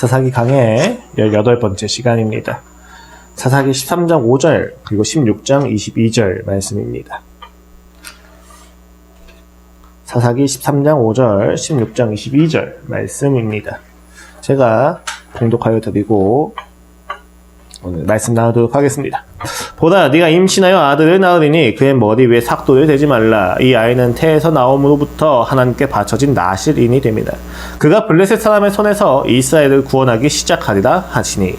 사사기 강의 18번째 시간입니다. 사사기 13장 5절 그리고 16장 22절 말씀입니다. 사사기 13장 5절 16장 22절 말씀입니다. 제가 봉독하여 드리고 오늘 말씀 나누도록 하겠습니다. 보라, 네가 임신하여 아들을 낳으리니 그의 머리 위에 삭도를 대지 말라. 이 아이는 태에서 나옴으로부터 하나님께 바쳐진 나실인이 됩니다. 그가 블레셋 사람의 손에서 이스라엘을 구원하기 시작하리라 하시니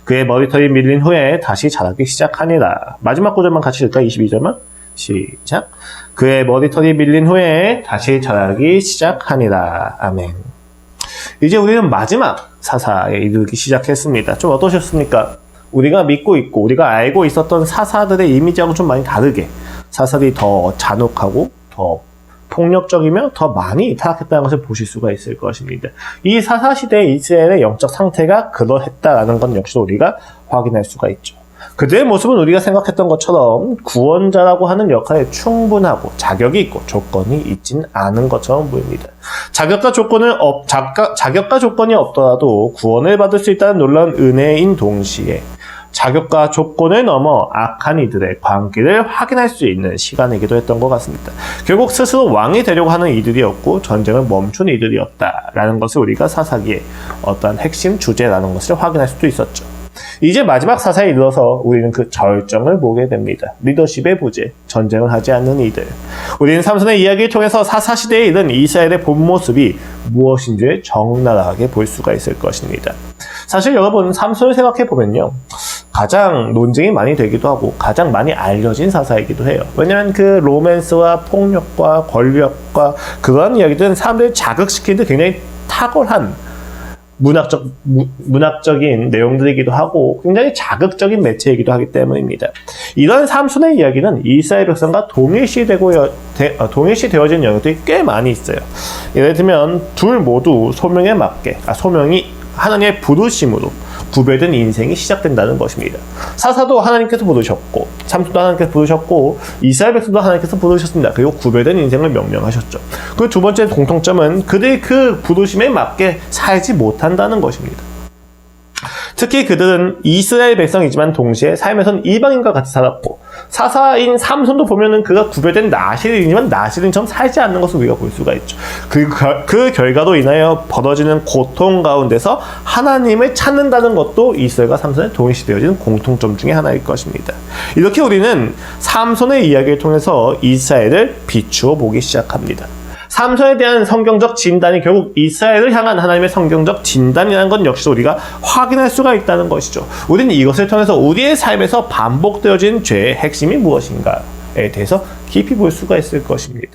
그의 머리털이 밀린 후에 다시 자라기 시작하니라. 마지막 구절만 같이 읽을까? 22절만 시작. 그의 머리털이 밀린 후에 다시 자라기 시작하니라. 아멘. 이제 우리는 마지막 사사에 이르기 시작했습니다. 좀 어떠셨습니까? 우리가 믿고 있고 우리가 알고 있었던 사사들의 이미지하고 좀 많이 다르게 사사들이 더 잔혹하고 더 폭력적이며 더 많이 타락했다는 것을 보실 수가 있을 것입니다. 이 사사시대의 이스라엘의 영적 상태가 그러했다라는 건 역시 우리가 확인할 수가 있죠. 그들의 모습은 우리가 생각했던 것처럼 구원자라고 하는 역할에 충분하고 자격이 있고 조건이 있진 않은 것처럼 보입니다. 자격과 조건이 없더라도 구원을 받을 수 있다는 놀라운 은혜인 동시에 자격과 조건을 넘어 악한 이들의 광기를 확인할 수 있는 시간이기도 했던 것 같습니다. 결국 스스로 왕이 되려고 하는 이들이었고 전쟁을 멈춘 이들이었다라는 것을 우리가 사사기의 어떠한 핵심 주제라는 것을 확인할 수도 있었죠. 이제 마지막 사사에 이르러서 우리는 그 절정을 보게 됩니다. 리더십의 부재, 전쟁을 하지 않는 이들. 우리는 삼손의 이야기를 통해서 사사시대에 이른 이스라엘의 본 모습이 무엇인지를 적나라하게 볼 수가 있을 것입니다. 사실 여러분, 삼손을 생각해보면요, 가장 논쟁이 많이 되기도 하고 가장 많이 알려진 사사이기도 해요. 왜냐하면 그 로맨스와 폭력과 권력과 그런 이야기들은 사람들을 자극시키는데 굉장히 탁월한 문학적인 내용들이기도 하고 굉장히 자극적인 매체이기도 하기 때문입니다. 이런 삼손의 이야기는 이스라엘 백성과 동일시되어진 영역들이 꽤 많이 있어요. 예를 들면 둘 모두 소명이 하나님의 부르심으로 구별된 인생이 시작된다는 것입니다. 사사도 하나님께서 부르셨고 삼손도 하나님께서 부르셨고 이스라엘 백성도 하나님께서 부르셨습니다. 그리고 구별된 인생을 명령하셨죠. 그 두 번째 공통점은 그들이 그 부르심에 맞게 살지 못한다는 것입니다. 특히 그들은 이스라엘 백성이지만 동시에 삶에선 이방인과 같이 살았고 사사인 삼손도 보면은 그가 구별된 나실인이지만 나실인처럼 살지 않는 것을 우리가 볼 수가 있죠. 그 결과로 인하여 벌어지는 고통 가운데서 하나님을 찾는다는 것도 이스라엘과 삼손의 동일시되어진 공통점 중에 하나일 것입니다. 이렇게 우리는 삼손의 이야기를 통해서 이스라엘을 비추어 보기 시작합니다. 삼손에 대한 성경적 진단이 결국 이스라엘을 향한 하나님의 성경적 진단이라는 건 역시 우리가 확인할 수가 있다는 것이죠. 우리는 이것을 통해서 우리의 삶에서 반복되어진 죄의 핵심이 무엇인가에 대해서 깊이 볼 수가 있을 것입니다.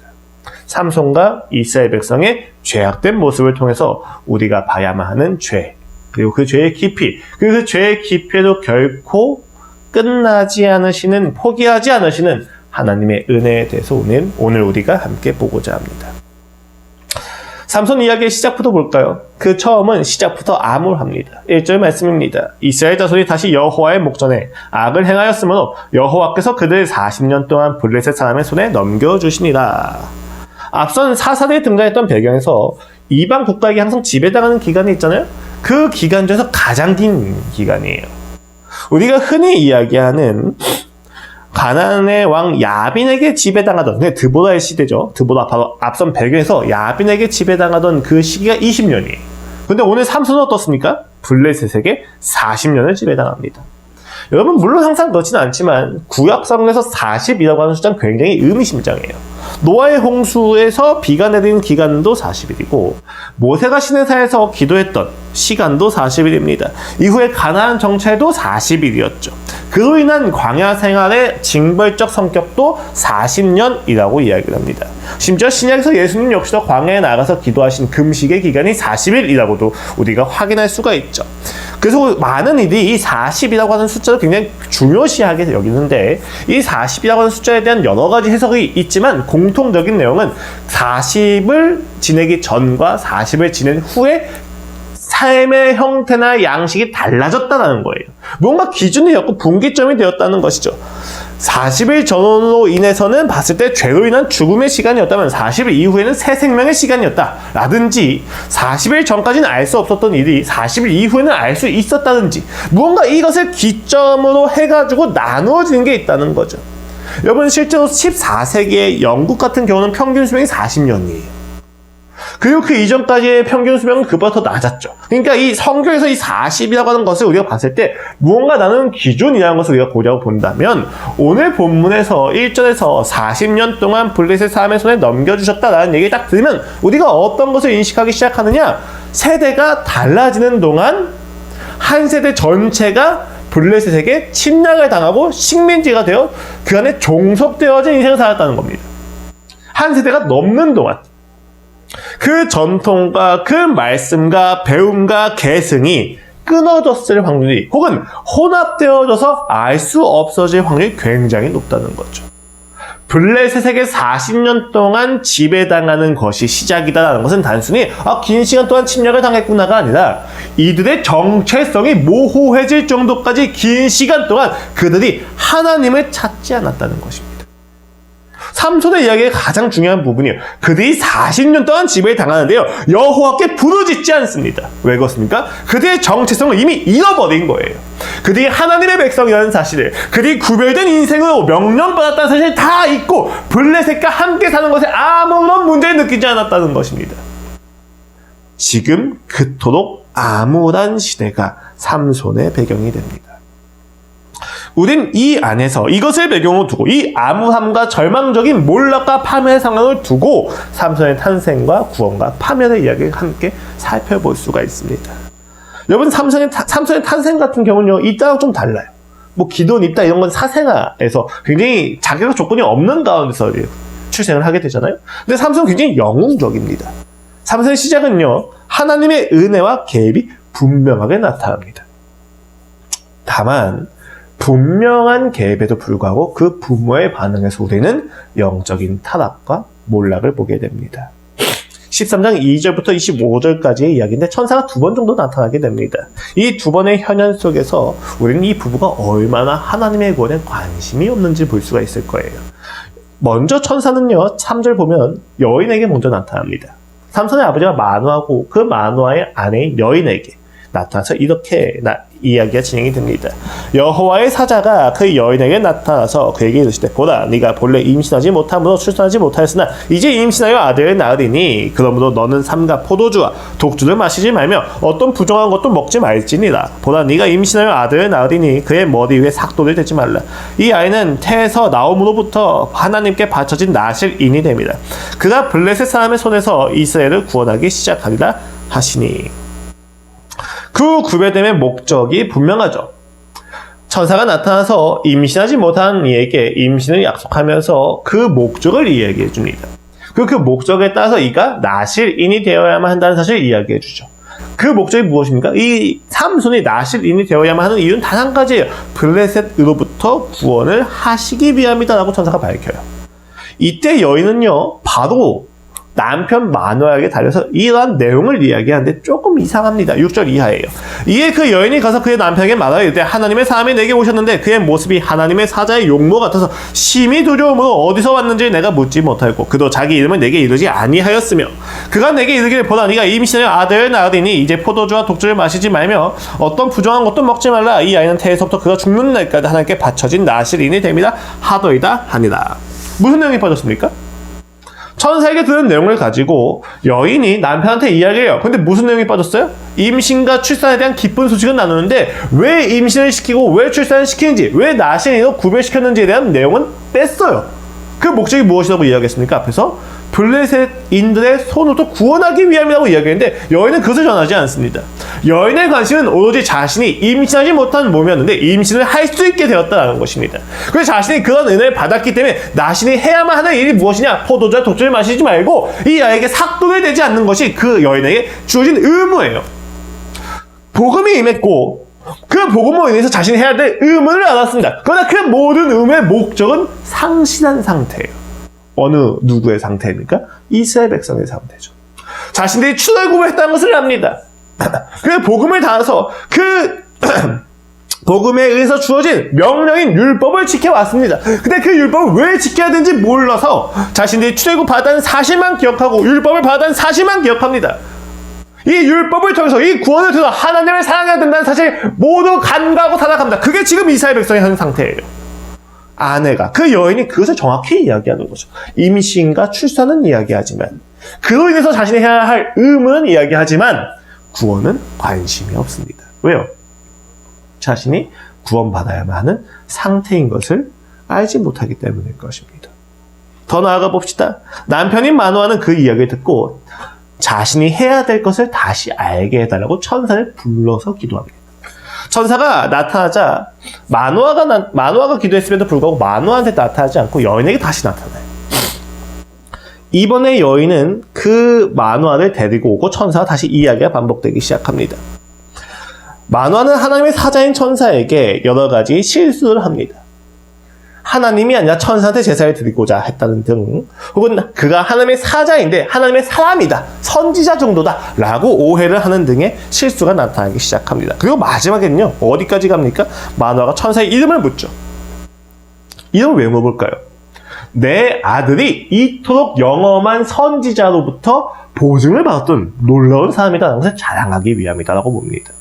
삼손과 이스라엘 백성의 죄악된 모습을 통해서 우리가 봐야만 하는 죄, 그리고 그 죄의 깊이, 그리고 그 죄의 깊이에도 결코 끝나지 않으시는, 포기하지 않으시는 하나님의 은혜에 대해서 오늘 우리가 함께 보고자 합니다. 삼손 이야기의 시작부터 볼까요? 그 처음은 시작부터 암울합니다. 1절 말씀입니다. 이스라엘 자손이 다시 여호와의 목전에 악을 행하였으므로 여호와께서 그들을 40년 동안 블레셋 사람의 손에 넘겨주시니라. 앞선 사사들이 등장했던 배경에서 이방 국가에게 항상 지배당하는 기간이 있잖아요? 그 기간 중에서 가장 긴 기간이에요. 우리가 흔히 이야기하는 가나안의 왕 야빈에게 지배당하던, 드보라의 시대죠. 드보라 바로 앞선 배경에서 야빈에게 지배당하던 그 시기가 20년이에요. 근데 오늘 삼손은 어떻습니까? 블레셋에게 40년을 지배당합니다. 여러분, 물론 항상 그렇지는 않지만 구약성경에서 40이라고 하는 숫자는 굉장히 의미심장해요. 노아의 홍수에서 비가 내리는 기간도 40일이고 모세가 시내산에서 기도했던 시간도 40일입니다. 이후에 가나안 정찰도 40일이었죠. 그로 인한 광야 생활의 징벌적 성격도 40년이라고 이야기를 합니다. 심지어 신약에서 예수님 역시도 광야에 나가서 기도하신 금식의 기간이 40일이라고도 우리가 확인할 수가 있죠. 그래서 많은 이들이 이 40이라고 하는 숫자를 굉장히 중요시하게 여기는데 이 40이라고 하는 숫자에 대한 여러 가지 해석이 있지만 공통적인 내용은 40을 지내기 전과 40을 지낸 후에 삶의 형태나 양식이 달라졌다는 거예요. 뭔가 기준이 였고 분기점이 되었다는 것이죠. 40일 전으로 인해서는 봤을 때 죄로 인한 죽음의 시간이었다면 40일 이후에는 새 생명의 시간이었다 라든지 40일 전까지는 알 수 없었던 일이 40일 이후에는 알 수 있었다든지 무언가 이것을 기점으로 해가지고 나누어지는 게 있다는 거죠. 여러분 실제로 14세기의 영국 같은 경우는 평균 수명이 40년이에요. 그리고 그 이전까지의 평균 수명은 그보다 더 낮았죠. 그러니까 이 성경에서 이 40이라고 하는 것을 우리가 봤을 때 무언가 나누는 기준이라는 것을 우리가 보자고 본다면 오늘 본문에서 1절에서 40년 동안 블레셋 사람의 손에 넘겨주셨다라는 얘기를 딱 들으면 우리가 어떤 것을 인식하기 시작하느냐, 세대가 달라지는 동안 한 세대 전체가 블레셋에게 침략을 당하고 식민지가 되어 그 안에 종속되어진 인생을 살았다는 겁니다. 한 세대가 넘는 동안 그 전통과 그 말씀과 배움과 계승이 끊어졌을 확률이 혹은 혼합되어져서 알 수 없어질 확률이 굉장히 높다는 거죠. 블레셋에게 40년 동안 지배당하는 것이 시작이다라는 것은 단순히 긴 시간 동안 침략을 당했구나가 아니라 이들의 정체성이 모호해질 정도까지 긴 시간 동안 그들이 하나님을 찾지 않았다는 것입니다. 삼손의 이야기의 가장 중요한 부분이에요. 그들이 40년 동안 지배를 당하는데요, 여호와께 부르짖지 않습니다. 왜 그렇습니까? 그들의 정체성을 이미 잃어버린 거예요. 그들이 하나님의 백성이라는 사실을, 그들이 구별된 인생으로 명령받았다는 사실을 다 잊고 블레셋과 함께 사는 것에 아무런 문제를 느끼지 않았다는 것입니다. 지금 그토록 암울한 시대가 삼손의 배경이 됩니다. 우린 이 안에서 이것을 배경으로 두고 이 암울함과 절망적인 몰락과 파멸의 상황을 두고 삼손의 탄생과 구원과 파멸의 이야기를 함께 살펴볼 수가 있습니다. 여러분, 삼손의 탄생 같은 경우는요, 이따랑 좀 달라요. 뭐 기돈 입다 이런 건 사생아에서 굉장히 자격 조건이 없는 가운데서 출생을 하게 되잖아요. 근데 삼손은 굉장히 영웅적입니다. 삼손의 시작은요, 하나님의 은혜와 계획이 분명하게 나타납니다. 다만 분명한 계획에도 불구하고 그 부모의 반응에서 우리는 영적인 타락과 몰락을 보게 됩니다. 13장 2절부터 25절까지의 이야기인데 천사가 2번 정도 나타나게 됩니다. 이 2번의 현현 속에서 우리는 이 부부가 얼마나 하나님의 구원에 관심이 없는지 볼 수가 있을 거예요. 먼저 천사는요, 3절 보면 여인에게 먼저 나타납니다. 삼손의 아버지가 마노아고 그 마노아의 아내인 여인에게 나타나서 이렇게 이야기가 진행이 됩니다. 여호와의 사자가 그 여인에게 나타나서 그에게 이르시되, 보라, 네가 본래 임신하지 못함으로 출산하지 못하였으나 이제 임신하여 아들을 낳으리니 그러므로 너는 삼가 포도주와 독주를 마시지 말며 어떤 부정한 것도 먹지 말지니라. 보라, 네가 임신하여 아들을 낳으리니 그의 머리 위에 삭도를 대지 말라. 이 아이는 태에서 나옴으로부터 하나님께 바쳐진 나실인이 됩니다. 그가 블레셋 사람의 손에서 이스라엘을 구원하기 시작하리라 하시니. 그 구별됨의 목적이 분명하죠. 천사가 나타나서 임신하지 못한 이에게 임신을 약속하면서 그 목적을 이야기해 줍니다. 그 목적에 따라서 이가 나실인이 되어야만 한다는 사실을 이야기해 주죠. 그 목적이 무엇입니까? 이 삼손이 나실인이 되어야만 하는 이유는 단 한 가지예요. 블레셋으로부터 구원을 하시기 위함이다라고 천사가 밝혀요. 이때 여인은요, 바로 남편 마노아에게 달려서 이러한 내용을 이야기하는데 조금 이상합니다. 6절 이하예요. 이에 그 여인이 가서 그의 남편에게 말하여 이르되, 하나님의 사람이 내게 오셨는데 그의 모습이 하나님의 사자의 용모 같아서 심히 두려움으로 어디서 왔는지 내가 묻지 못하였고 그도 자기 이름을 내게 이르지 아니하였으며 그가 내게 이르기를, 보라, 네가 임신하여 아들을 낳으리니 이제 포도주와 독주를 마시지 말며 어떤 부정한 것도 먹지 말라. 이 아이는 태에서부터 그가 죽는 날까지 하나님께 바쳐진 나실인이 됩니다 하더이다 하니라. 무슨 내용이 빠졌습니까? 천사에게 들은 내용을 가지고 여인이 남편한테 이야기해요. 근데 무슨 내용이 빠졌어요? 임신과 출산에 대한 기쁜 소식은 나누는데 왜 임신을 시키고 왜 출산을 시키는지, 왜 나신으로 구별시켰는지에 대한 내용은 뺐어요. 그 목적이 무엇이라고 이야기했습니까? 앞에서 블레셋인들의 손으로부터 구원하기 위함이라고 이야기했는데 여인은 그것을 전하지 않습니다. 여인의 관심은 오로지 자신이 임신하지 못한 몸이었는데 임신을 할 수 있게 되었다는 것입니다. 그래서 자신이 그런 은혜를 받았기 때문에 나신이 해야만 하는 일이 무엇이냐? 포도주와 독주를 마시지 말고 이 아이에게 삭도를 대지 않는 것이 그 여인에게 주어진 의무예요. 복음이 임했고 그 복음으로 인해서 자신이 해야 될 의무를 알았습니다. 그러나 그 모든 의무의 목적은 상실한 상태예요. 어느 누구의 상태입니까? 이스라엘 백성의 상태죠. 자신들이 출애굽을 했다는 것을 압니다. 그 복음을 달아서 그 복음에 의해서 주어진 명령인 율법을 지켜왔습니다. 근데 그 율법을 왜 지켜야 되는지 몰라서 자신들이 출애굽 받은 사실만 기억하고 율법을 받은 사실만 기억합니다. 이 율법을 통해서 이 구원을 통해서 하나님을 사랑해야 된다는 사실 모두 간과하고 타락합니다. 그게 지금 이스라엘 백성의 현 상태예요. 아내가, 그 여인이 그것을 정확히 이야기하는 거죠. 임신과 출산은 이야기하지만 그로 인해서 자신이 해야 할 의무는 이야기하지만 구원은 관심이 없습니다. 왜요? 자신이 구원받아야만 하는 상태인 것을 알지 못하기 때문일 것입니다. 더 나아가 봅시다. 남편인 마노아는 그 이야기를 듣고 자신이 해야 될 것을 다시 알게 해달라고 천사를 불러서 기도합니다. 천사가 나타나자 마노아가 기도했음에도 불구하고 마노아한테 나타나지 않고 여인에게 다시 나타나요. 이번에 여인은 그 마노아를 데리고 오고 천사와 다시 이야기가 반복되기 시작합니다. 마노아는 하나님의 사자인 천사에게 여러 가지 실수를 합니다. 하나님이 아니라 천사한테 제사를 드리고자 했다는 등, 혹은 그가 하나님의 사자인데 하나님의 사람이다, 선지자 정도다 라고 오해를 하는 등의 실수가 나타나기 시작합니다. 그리고 마지막에는요, 어디까지 갑니까? 마노아가 천사의 이름을 묻죠. 이름을 왜 물어볼까요? 내 아들이 이토록 영험한 선지자로부터 보증을 받았던 놀라운 사람이다라는 것을 자랑하기 위함이다라고 봅니다.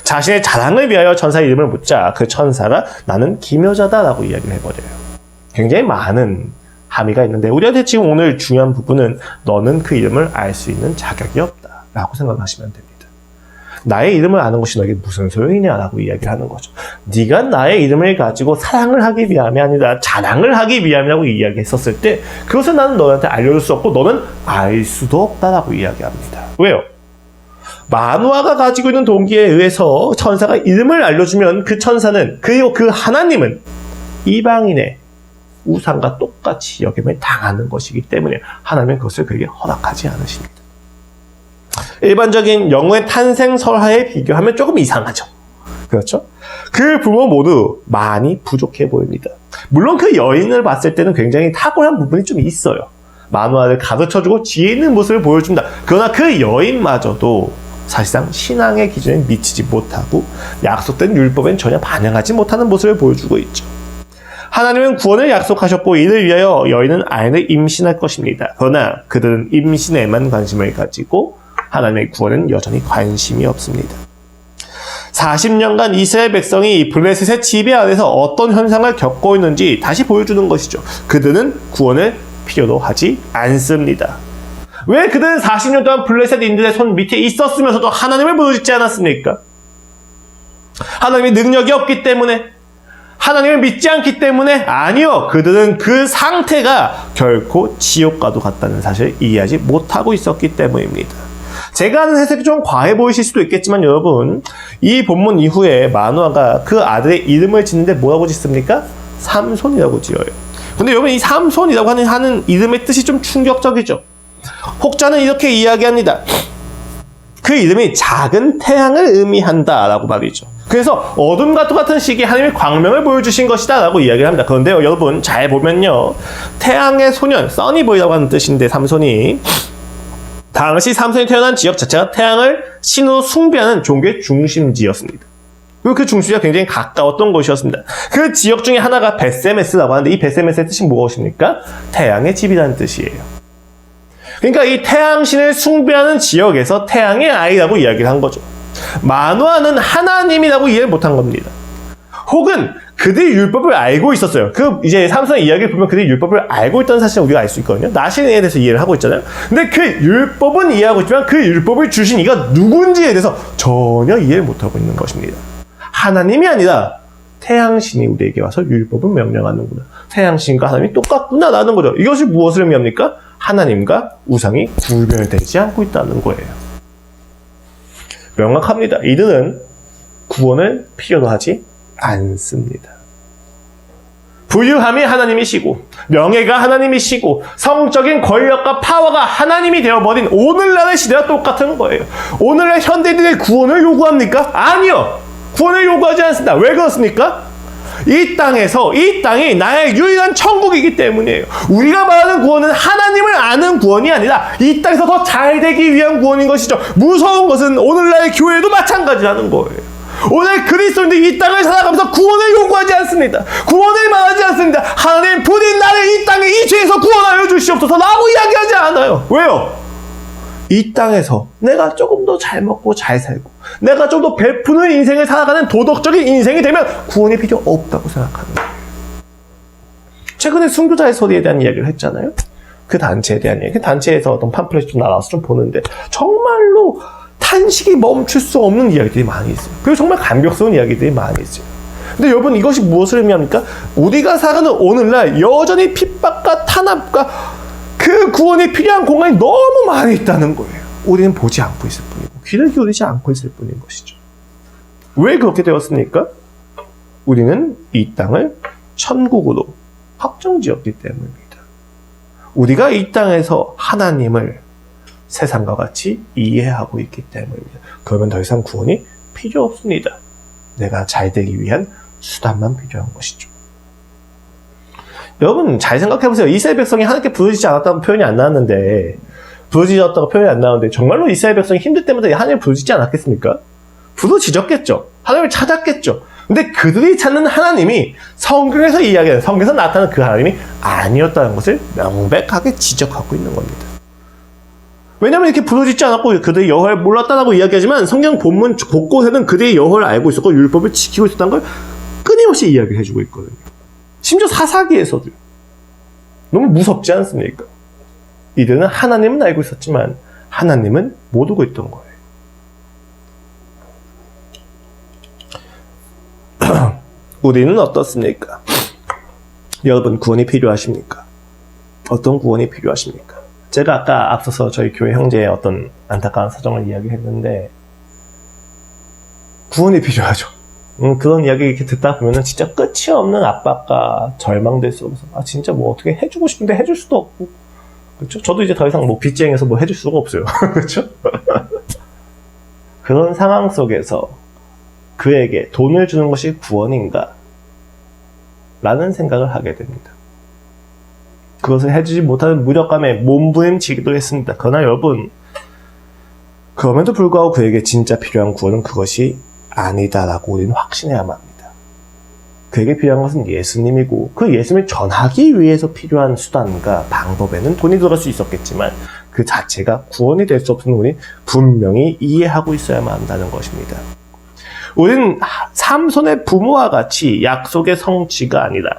자신의 자랑을 위하여 천사의 이름을 묻자 그 천사가 나는 기묘자다라고 이야기를 해버려요. 굉장히 많은 함의가 있는데 우리한테 지금 오늘 중요한 부분은 너는 그 이름을 알 수 있는 자격이 없다라고 생각하시면 됩니다. 나의 이름을 아는 것이 너에게 무슨 소용이냐라고 이야기를 하는 거죠. 네가 나의 이름을 가지고 사랑을 하기 위함이 아니라 자랑을 하기 위함이라고 이야기했었을 때 그것을 나는 너한테 알려줄 수 없고 너는 알 수도 없다라고 이야기합니다. 왜요? 마노아가 가지고 있는 동기에 의해서 천사가 이름을 알려주면 그 천사는 그리고 그 하나님은 이방인의 우상과 똑같이 여김을 당하는 것이기 때문에 하나님은 그것을 그에게 허락하지 않으십니다. 일반적인 영혼의 탄생 설화에 비교하면 조금 이상하죠. 그렇죠? 그 부모 모두 많이 부족해 보입니다. 물론 그 여인을 봤을 때는 굉장히 탁월한 부분이 좀 있어요. 마노아를 가르쳐주고 지혜 있는 모습을 보여준다. 그러나 그 여인마저도 사실상 신앙의 기준에 미치지 못하고 약속된 율법엔 전혀 반영하지 못하는 모습을 보여주고 있죠. 하나님은 구원을 약속하셨고 이를 위하여 여인은 아이를 임신할 것입니다. 그러나 그들은 임신에만 관심을 가지고 하나님의 구원은 여전히 관심이 없습니다. 40년간 이스라엘 백성이 블레셋의 지배 아래서 어떤 현상을 겪고 있는지 다시 보여주는 것이죠. 그들은 구원을 필요로 하지 않습니다. 왜 그들은 40년 동안 블레셋인들의 손 밑에 있었으면서도 하나님을 부르짖지 않았습니까? 하나님의 능력이 없기 때문에? 하나님을 믿지 않기 때문에? 아니요. 그들은 그 상태가 결코 지옥과도 같다는 사실을 이해하지 못하고 있었기 때문입니다. 제가 하는 해석이 좀 과해 보이실 수도 있겠지만 여러분, 이 본문 이후에 마노아가 그 아들의 이름을 짓는데 뭐라고 짓습니까? 삼손이라고 지어요. 근데 여러분, 이 삼손이라고 하는 이름의 뜻이 좀 충격적이죠. 혹자는 이렇게 이야기합니다. 그 이름이 작은 태양을 의미한다 라고 말이죠. 그래서 어둠과 똑같은 시기에 하나님의 광명을 보여주신 것이다 라고 이야기를 합니다. 그런데요, 여러분 잘 보면요, 태양의 소년, 써니보이라고 하는 뜻인데 삼손이, 당시 삼손이 태어난 지역 자체가 태양을 신으로 숭배하는 종교의 중심지였습니다. 그리고 그 중심지가 굉장히 가까웠던 곳이었습니다. 그 지역 중에 하나가 베세메스라고 하는데 이 베세메스의 뜻이 무엇입니까? 태양의 집이라는 뜻이에요. 그러니까 이 태양신을 숭배하는 지역에서 태양의 아이라고 이야기를 한 거죠. 마노아는 하나님이라고 이해를 못한 겁니다. 혹은 그들이 율법을 알고 있었어요. 이제 삼손의 이야기를 보면 그들이 율법을 알고 있다는 사실을 우리가 알 수 있거든요. 나신에 대해서 이해를 하고 있잖아요. 근데 그 율법은 이해하고 있지만 그 율법을 주신 이가 누군지에 대해서 전혀 이해를 못하고 있는 것입니다. 하나님이 아니라 태양신이 우리에게 와서 율법을 명령하는구나. 태양신과 하나님이 똑같구나라는 거죠. 이것이 무엇을 의미합니까? 하나님과 우상이 구별되지 않고 있다는 거예요. 명확합니다. 이들은 구원을 필요로 하지 않습니다. 부유함이 하나님이시고 명예가 하나님이시고 성적인 권력과 파워가 하나님이 되어버린 오늘날의 시대와 똑같은 거예요. 오늘날 현대인들의 구원을 요구합니까? 아니요. 구원을 요구하지 않습니다. 왜 그렇습니까? 이 땅이 나의 유일한 천국이기 때문이에요. 우리가 말하는 구원은 하나님을 아는 구원이 아니라 이 땅에서 더 잘 되기 위한 구원인 것이죠. 무서운 것은 오늘날의 교회도 마찬가지라는 거예요. 오늘 그리스도인들이 이 땅을 살아가면서 구원을 요구하지 않습니다. 구원을 말하지 않습니다. 하나님 부디 나를 이 땅에 이 죄에서 구원하여 주시옵소서 라고 이야기하지 않아요. 왜요? 이 땅에서 내가 조금 더 잘 먹고 잘 살고 내가 좀 더 베푸는 인생을 살아가는 도덕적인 인생이 되면 구원이 필요 없다고 생각하는 거예요. 최근에 순교자의 소리에 대한 이야기를 했잖아요. 그 단체에 대한 이야기. 그 단체에서 어떤 팜플렛이 좀 나와서 좀 보는데 정말로 탄식이 멈출 수 없는 이야기들이 많이 있어요. 그리고 정말 감격스러운 이야기들이 많이 있어요. 근데 여러분 이것이 무엇을 의미합니까? 우리가 살아가는 오늘날 여전히 핍박과 탄압과 그 구원이 필요한 공간이 너무 많이 있다는 거예요. 우리는 보지 않고 있을 뿐이고 귀를 기울이지 않고 있을 뿐인 것이죠. 왜 그렇게 되었습니까? 우리는 이 땅을 천국으로 확정지었기 때문입니다. 우리가 이 땅에서 하나님을 세상과 같이 이해하고 있기 때문입니다. 그러면 더 이상 구원이 필요 없습니다. 내가 잘 되기 위한 수단만 필요한 것이죠. 여러분 잘 생각해보세요. 이스라엘 백성이 하나님께 부르짖지 않았다고 표현이 안 나왔는데 부르짖었다고 표현이 안 나오는데 정말로 이스라엘 백성이 힘들 때마다 하나님을 부르짖지 않았겠습니까? 부르짖었겠죠. 하나님을 찾았겠죠. 근데 그들이 찾는 하나님이 성경에서 이야기하는 성경에서 나타나는 그 하나님이 아니었다는 것을 명백하게 지적하고 있는 겁니다. 왜냐하면 이렇게 부르짖지 않았고 그들이 여호와를 몰랐다라고 이야기하지만 성경 본문 곳곳에는 그들이 여호와를 알고 있었고 율법을 지키고 있었다는 걸 끊임없이 이야기를 해주고 있거든요. 심지어 사사기에서도 너무 무섭지 않습니까? 이들은 하나님은 알고 있었지만 하나님은 모르고 있던 거예요. 우리는 어떻습니까? 여러분 구원이 필요하십니까? 어떤 구원이 필요하십니까? 제가 아까 앞서서 저희 교회 형제의 어떤 안타까운 사정을 이야기했는데 구원이 필요하죠. 그런 이야기 이렇게 듣다 보면은 진짜 끝이 없는 압박과 절망될 속에서 진짜 뭐 어떻게 해주고 싶은데 해줄 수도 없고 그렇죠? 저도 이제 더 이상 뭐 빚쟁이에서 뭐 해줄 수가 없어요. 그렇죠? 그런 상황 속에서 그에게 돈을 주는 것이 구원인가? 라는 생각을 하게 됩니다. 그것을 해주지 못하는 무력감에 몸부림치기도 했습니다. 그러나 여러분 그럼에도 불구하고 그에게 진짜 필요한 구원은 그것이 아니다라고 우리는 확신해야만 합니다. 그에게 필요한 것은 예수님이고 그 예수님을 전하기 위해서 필요한 수단과 방법에는 돈이 들어갈 수 있었겠지만 그 자체가 구원이 될 수 없는 우리 분명히 이해하고 있어야만 한다는 것입니다. 우리는 삼손의 부모와 같이 약속의 성취가 아니라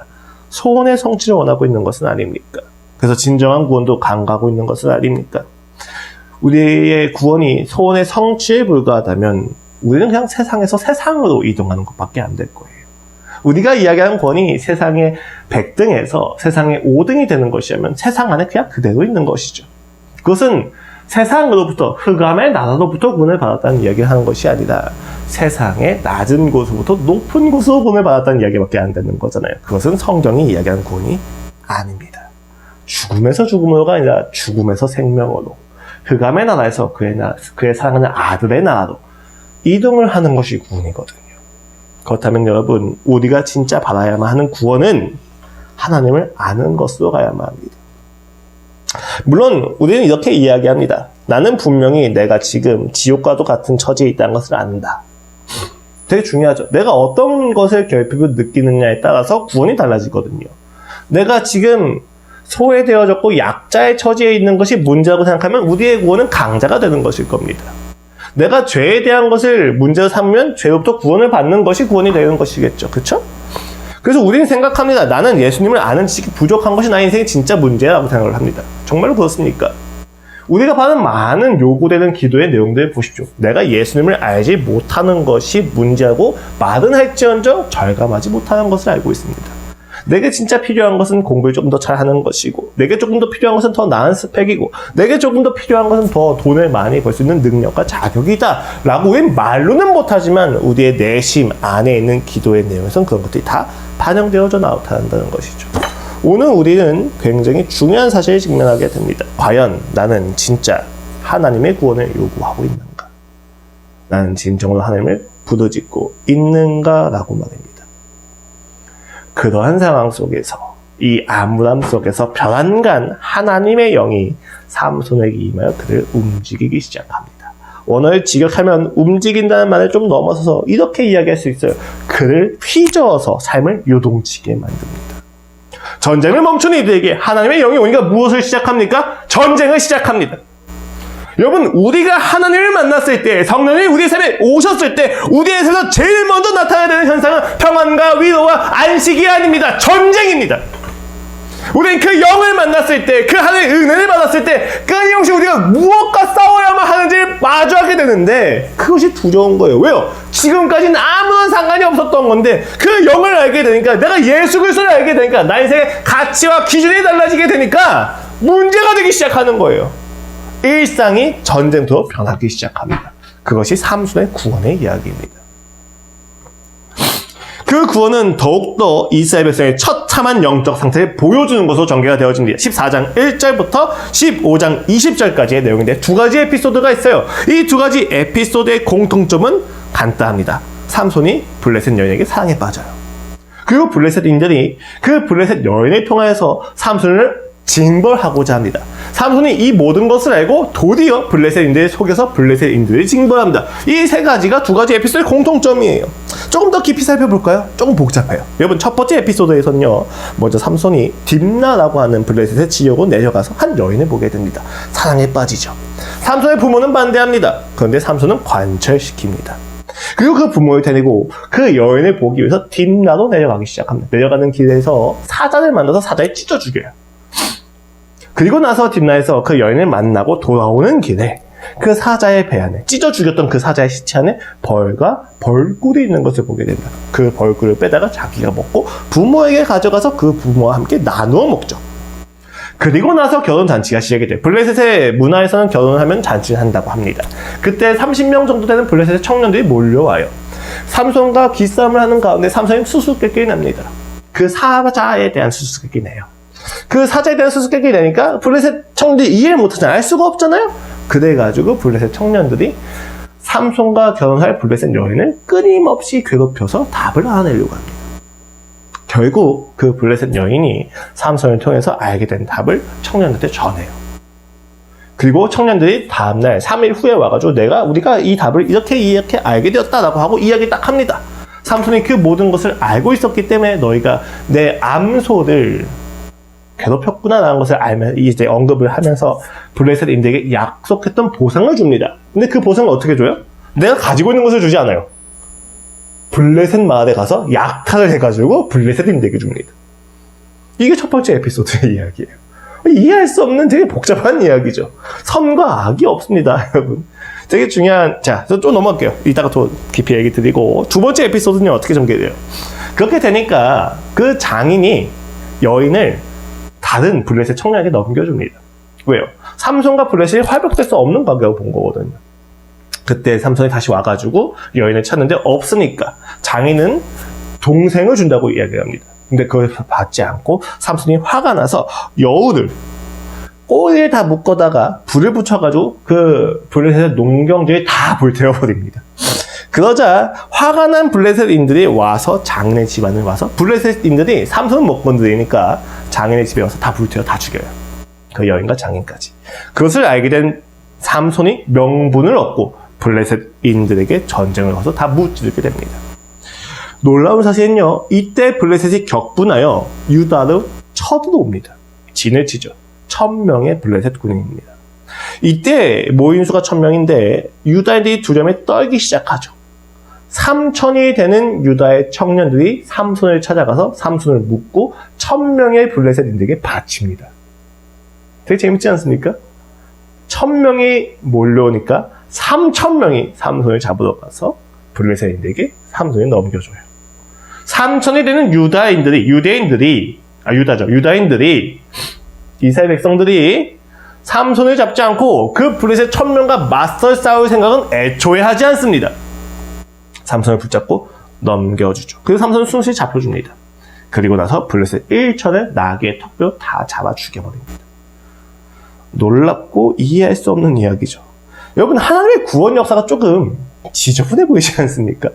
소원의 성취를 원하고 있는 것은 아닙니까? 그래서 진정한 구원도 간과하고 있는 것은 아닙니까? 우리의 구원이 소원의 성취에 불과하다면 우리는 그냥 세상에서 세상으로 이동하는 것밖에 안 될 거예요. 우리가 이야기하는 구원이 세상의 100등에서 세상의 5등이 되는 것이라면 세상 안에 그냥 그대로 있는 것이죠. 그것은 세상으로부터 흑암의 나라로부터 구원을 받았다는 이야기를 하는 것이 아니라 세상의 낮은 곳으로부터 높은 곳으로 구원을 받았다는 이야기밖에 안 되는 거잖아요. 그것은 성경이 이야기하는 구원이 아닙니다. 죽음에서 죽음으로가 아니라 죽음에서 생명으로 흑암의 나라에서 그의 사랑하는 아들의 나라로 이동을 하는 것이 구원이거든요. 그렇다면 여러분 우리가 진짜 받아야만 하는 구원은 하나님을 아는 것으로 가야만 합니다. 물론 우리는 이렇게 이야기합니다. 나는 분명히 내가 지금 지옥과도 같은 처지에 있다는 것을 안다. 되게 중요하죠. 내가 어떤 것을 결핍을 느끼느냐에 따라서 구원이 달라지거든요. 내가 지금 소외되어졌고 약자의 처지에 있는 것이 문제라고 생각하면 우리의 구원은 강자가 되는 것일 겁니다. 내가 죄에 대한 것을 문제로 삼으면 죄로부터 구원을 받는 것이 구원이 되는 것이겠죠. 그렇죠? 그래서 우리는 생각합니다. 나는 예수님을 아는 지식이 부족한 것이 나의 인생의 진짜 문제라고 생각을 합니다. 정말로 그렇습니까? 우리가 받은 많은 요구되는 기도의 내용들을 보십시오. 내가 예수님을 알지 못하는 것이 문제고 말은 할지언정 절감하지 못하는 것을 알고 있습니다. 내게 진짜 필요한 것은 공부를 조금 더 잘하는 것이고 내게 조금 더 필요한 것은 더 나은 스펙이고 내게 조금 더 필요한 것은 더 돈을 많이 벌 수 있는 능력과 자격이다 라고 우리는 말로는 못하지만 우리의 내심 안에 있는 기도의 내용에서는 그런 것들이 다 반영되어져 나타난다는 것이죠. 오늘 우리는 굉장히 중요한 사실에 직면하게 됩니다. 과연 나는 진짜 하나님의 구원을 요구하고 있는가? 나는 진정으로 하나님을 부르짖고 있는가? 라고 말입니다. 그러한 상황 속에서 이 암울함 속에서 별안간 하나님의 영이 삼손에게 임하여 그를 움직이기 시작합니다. 원어를 직역하면 움직인다는 말을 좀 넘어서서 이렇게 이야기할 수 있어요. 그를 휘저어서 삶을 요동치게 만듭니다. 전쟁을 멈춘 이들에게 하나님의 영이 오니까 무엇을 시작합니까? 전쟁을 시작합니다. 여러분, 우리가 하나님을 만났을 때, 성령이 우리의 삶에 오셨을 때 우리의 삶에서 제일 먼저 나타나야 되는 현상은 평안과 위로와 안식이 아닙니다. 전쟁입니다. 우리는 그 영을 만났을 때, 그 하나님의 은혜를 받았을 때 끊임없이 우리가 무엇과 싸워야만 하는지를 마주하게 되는데 그것이 두려운 거예요. 왜요? 지금까지는 아무런 상관이 없었던 건데 그 영을 알게 되니까, 내가 예수 그리스도를 알게 되니까 나의 인생의 가치와 기준이 달라지게 되니까 문제가 되기 시작하는 거예요. 일상이 전쟁터로 변하기 시작합니다. 그것이 삼손의 구원의 이야기입니다. 그 구원은 더욱더 이스라엘 백성의 처참한 영적 상태를 보여주는 것으로 전개가 되어집니다. 14장 1절부터 15장 20절까지의 내용인데 두 가지 에피소드가 있어요. 이 두 가지 에피소드의 공통점은 간단합니다. 삼손이 블레셋 여인에게 사랑에 빠져요. 그리고 블레셋인들이 그 블레셋 여인을 통하여서 삼손을 징벌하고자 합니다. 삼손이 이 모든 것을 알고 도리어 블레셋인들을 속여서 블레셋인들을 징벌합니다. 이 세 가지가 두 가지 에피소드의 공통점이에요. 조금 더 깊이 살펴볼까요? 조금 복잡해요. 여러분, 첫 번째 에피소드에서는요, 먼저 삼손이 딥나라고 하는 블레셋의 지역으로 내려가서 한 여인을 보게 됩니다. 사랑에 빠지죠. 삼손의 부모는 반대합니다. 그런데 삼손은 관철시킵니다. 그리고 그 부모를 데리고 그 여인을 보기 위해서 딥나로 내려가기 시작합니다. 내려가는 길에서 사자를 만나서 사자에 찢어 죽여요. 그리고 나서 딥나에서 그 여인을 만나고 돌아오는 길에 그 사자의 배 안에, 찢어 죽였던 그 사자의 시체 안에 벌과 벌꿀이 있는 것을 보게 됩니다. 그 벌꿀을 빼다가 자기가 먹고 부모에게 가져가서 그 부모와 함께 나누어 먹죠. 그리고 나서 결혼잔치가 시작이 돼요. 블레셋의 문화에서는 결혼을 하면 잔치를 한다고 합니다. 그때 30명 정도 되는 블레셋의 청년들이 몰려와요. 삼손과 기싸움을 하는 가운데 삼손이 수수께끼를 냅니다. 그 사자에 대한 수수께끼를 내요. 그 사자에 대한 수수께끼를 내니까 블레셋 청년들이 이해를 못하잖아요. 알 수가 없잖아요. 그래가지고 블레셋 청년들이 삼손과 결혼할 블레셋 여인을 끊임없이 괴롭혀서 답을 알아내려고 합니다. 결국 그 블레셋 여인이 삼손을 통해서 알게 된 답을 청년들한테 전해요. 그리고 청년들이 다음날 3일 후에 와가지고 우리가 이 답을 이렇게 알게 되었다라고 하고 이야기 딱 합니다. 삼손이 그 모든 것을 알고 있었기 때문에 너희가 내 암소를 괴롭혔구나라는 것을 알면 이제 언급을 하면서 블레셋인들에게 약속했던 보상을 줍니다. 근데 그 보상을 어떻게 줘요? 내가 가지고 있는 것을 주지 않아요. 블레셋 마을에 가서 약탈을 해가지고 블레셋인들에게 줍니다. 이게 첫 번째 에피소드의 이야기예요. 이해할 수 없는 되게 복잡한 이야기죠. 선과 악이 없습니다, 여러분. 되게 중요한, 자, 좀 넘어갈게요. 이따가 더 깊이 얘기 드리고. 두 번째 에피소드는 어떻게 전개돼요? 그렇게 되니까 그 장인이 여인을 다른 블레셋 청년에게 넘겨줍니다. 왜요? 삼손과 블레셋이 화벽될 수 없는 관계라고 본 거거든요. 그때 삼손이 다시 와가지고 여인을 찾는데 없으니까 장인은 동생을 준다고 이야기합니다. 근데 그걸 받지 않고 삼손이 화가 나서 여우를 꼬리에 다 묶어다가 불을 붙여가지고 그 블레셋의 농경지에 다 불태워버립니다. 그러자 화가 난 블레셋인들이 와서 장인의 집안을 와서 블레셋인들이 삼손은 못 건드리니까 장인의 집에 와서 다 불태워 다 죽여요. 그 여인과 장인까지. 그것을 알게 된 삼손이 명분을 얻고 블레셋인들에게 전쟁을 걸어서 다 무찌르게 됩니다. 놀라운 사실은요, 이때 블레셋이 격분하여 유다로 쳐들어옵니다. 진을 치죠. 1000명의 블레셋 군인입니다. 이때 모인 수가 1000명인데 유다인들이 두려움에 떨기 시작하죠. 3000이 되는 유다의 청년들이 삼손을 찾아가서 삼손을 묶고 1000명의 블레셋인들에게 바칩니다. 되게 재밌지 않습니까? 1000명이 몰려오니까 3000명이 삼손을 잡으러 가서 블레셋인들에게 삼손을 넘겨줘요. 3000이 되는 유다인들이 이스라엘 백성들이 삼손을 잡지 않고 그 블레셋 1000명과 맞설 싸울 생각은 애초에 하지 않습니다. 삼손을 붙잡고 넘겨주죠. 그리고 삼손은 순순히 잡혀줍니다. 그리고 나서 블레셋 1000을 나귀의 턱뼈 다 잡아 죽여버립니다. 놀랍고 이해할 수 없는 이야기죠. 여러분, 하나님의 구원 역사가 조금 지저분해 보이지 않습니까?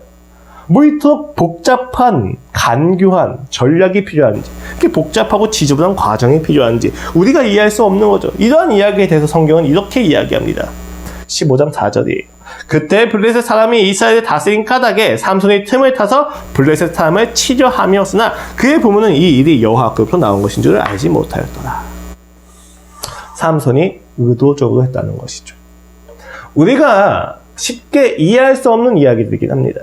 뭐 이토록 복잡한, 간교한 전략이 필요한지, 이렇게 복잡하고 지저분한 과정이 필요한지 우리가 이해할 수 없는 거죠. 이러한 이야기에 대해서 성경은 이렇게 이야기합니다. 15장 4절이에요. 그때 블레셋 사람이 이스라엘을 다스린 까닭에 삼손이 틈을 타서 블레셋 사람을 치려 함이었으나 그의 부모는 이 일이 여호와께로부터 나온 것인 줄을 알지 못하였더라. 삼손이 의도적으로 했다는 것이죠. 우리가 쉽게 이해할 수 없는 이야기들이긴 합니다.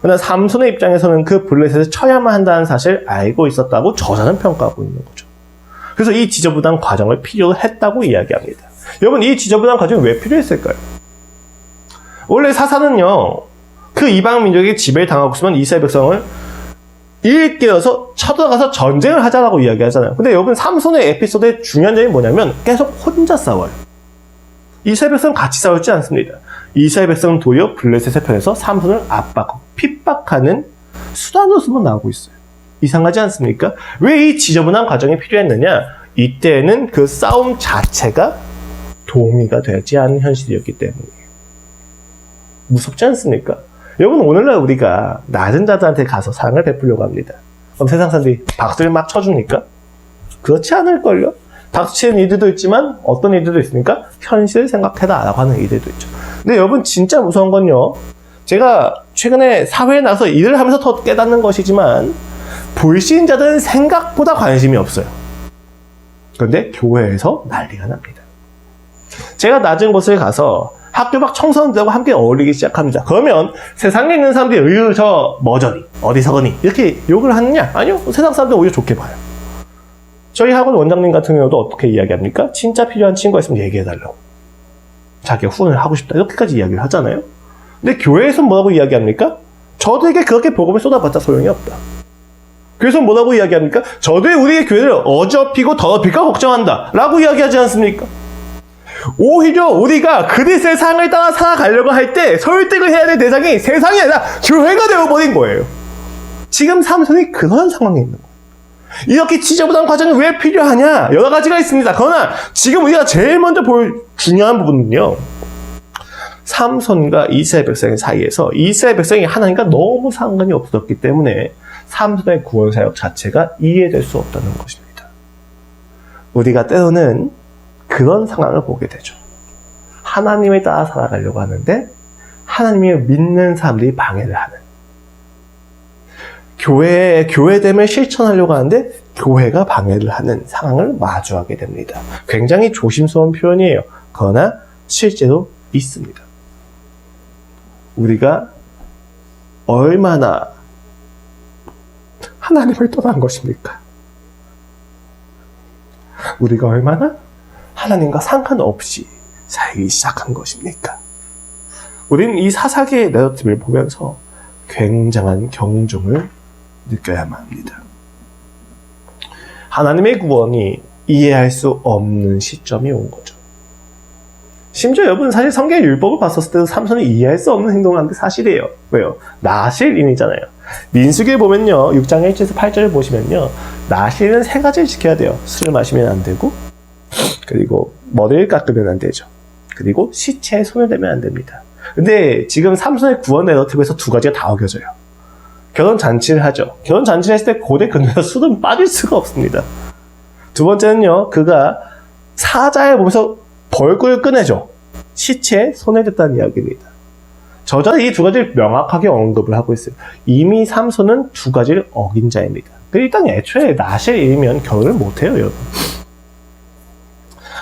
그러나 삼손의 입장에서는 그 블레셋을 쳐야만 한다는 사실을 알고 있었다고 저자는 평가하고 있는 거죠. 그래서 이 지저분한 과정을 필요로 했다고 이야기합니다. 여러분, 이 지저분한 과정이 왜 필요했을까요? 원래 사사는요, 그 이방 민족에게 지배를 당하고 있으면 이스라엘 백성을 일깨워서 쳐들어가서 전쟁을 하자라고 이야기하잖아요. 근데 여러분, 삼손의 에피소드의 중요한 점이 뭐냐면 계속 혼자 싸워요. 이스라엘 백성은 같이 싸우지 않습니다. 이스라엘 백성은 도리어 블레셋의 편에서 삼손을 압박하고 핍박하는 수단으로서만 나오고 있어요. 이상하지 않습니까? 왜 이 지저분한 과정이 필요했느냐? 이때는 그 싸움 자체가 동의가 되지 않은 현실이었기 때문이에요. 무섭지 않습니까? 여러분, 오늘날 우리가 낮은 자들한테 가서 사랑을 베풀려고 합니다. 그럼 세상 사람들이 박수를 막 쳐줍니까? 그렇지 않을걸요? 박수 치는 이들도 있지만 어떤 이들도 있습니까? 현실을 생각해라 라고 하는 이들도 있죠. 근데 여러분, 진짜 무서운 건요, 제가 최근에 사회에 나서 일을 하면서 더 깨닫는 것이지만 불신자들은 생각보다 관심이 없어요. 그런데 교회에서 난리가 납니다. 제가 낮은 곳을 가서 학교 밖 청소년들하고 함께 어울리기 시작합니다. 그러면 세상에 있는 사람들이 으유 저 머저리 어디서거니 이렇게 욕을 하느냐? 아니요, 세상 사람들은 오히려 좋게 봐요. 저희 학원 원장님 같은 경우도 어떻게 이야기합니까? 진짜 필요한 친구가 있으면 얘기해달라고, 자기가 후원을 하고 싶다 이렇게까지 이야기를 하잖아요. 근데 교회에서는 뭐라고 이야기합니까? 저들에게 그렇게 복음을 쏟아봤자 소용이 없다. 그래서 뭐라고 이야기합니까? 저들이 우리의 교회를 어지럽히고 더럽힐까 걱정한다 라고 이야기하지 않습니까? 오히려 우리가 그리스의 상을 따라 살아가려고 할 때 설득을 해야 될 대상이 세상이 아니라 교회가 되어버린 거예요. 지금 삼손이 그런 상황에 있는 거예요. 이렇게 지저분한 과정이 왜 필요하냐? 여러 가지가 있습니다. 그러나 지금 우리가 제일 먼저 볼 중요한 부분은요, 삼손과 이스라엘 백성 사이에서 이스라엘 백성이 하나님과 너무 상관이 없었기 때문에 삼손의 구원 사역 자체가 이해될 수 없다는 것입니다. 우리가 때로는 그런 상황을 보게 되죠. 하나님을 따라 살아가려고 하는데 하나님을 믿는 사람들이 방해를 하는, 교회됨을 실천하려고 하는데 교회가 방해를 하는 상황을 마주하게 됩니다. 굉장히 조심스러운 표현이에요. 그러나 실제로 있습니다. 우리가 얼마나 하나님을 떠난 것입니까? 우리가 얼마나 하나님과 상관없이 살기 시작한 것입니까? 우리는 이 사사기의 내러티브를 보면서 굉장한 경종을 느껴야만 합니다. 하나님의 구원이 이해할 수 없는 시점이 온 거죠. 심지어 여러분, 사실 성경의 율법을 봤었을 때도 삼손이 이해할 수 없는 행동을 하는 게 사실이에요. 왜요? 나실인이잖아요. 민수기에 보면요, 6장 1절에서 8절을 보시면요, 나실은 3가지를 지켜야 돼요. 술을 마시면 안 되고, 그리고 머리를 깎으면 안 되죠. 그리고 시체에 손을 대면 안 됩니다. 근데 지금 삼손의 구원 내러티브에서 2가지가 다 어겨져요. 결혼 잔치를 하죠. 결혼 잔치를 했을 때 고대 근처에서 술은 빠질 수가 없습니다. 두 번째는요, 그가 사자의 몸에서 벌꿀을 꺼내죠. 시체에 손을 댔다는 이야기입니다. 저자는 이 2가지를 명확하게 언급을 하고 있어요. 이미 삼손은 2가지를 어긴 자입니다. 일단 애초에 나실이면 결혼을 못해요, 여러분.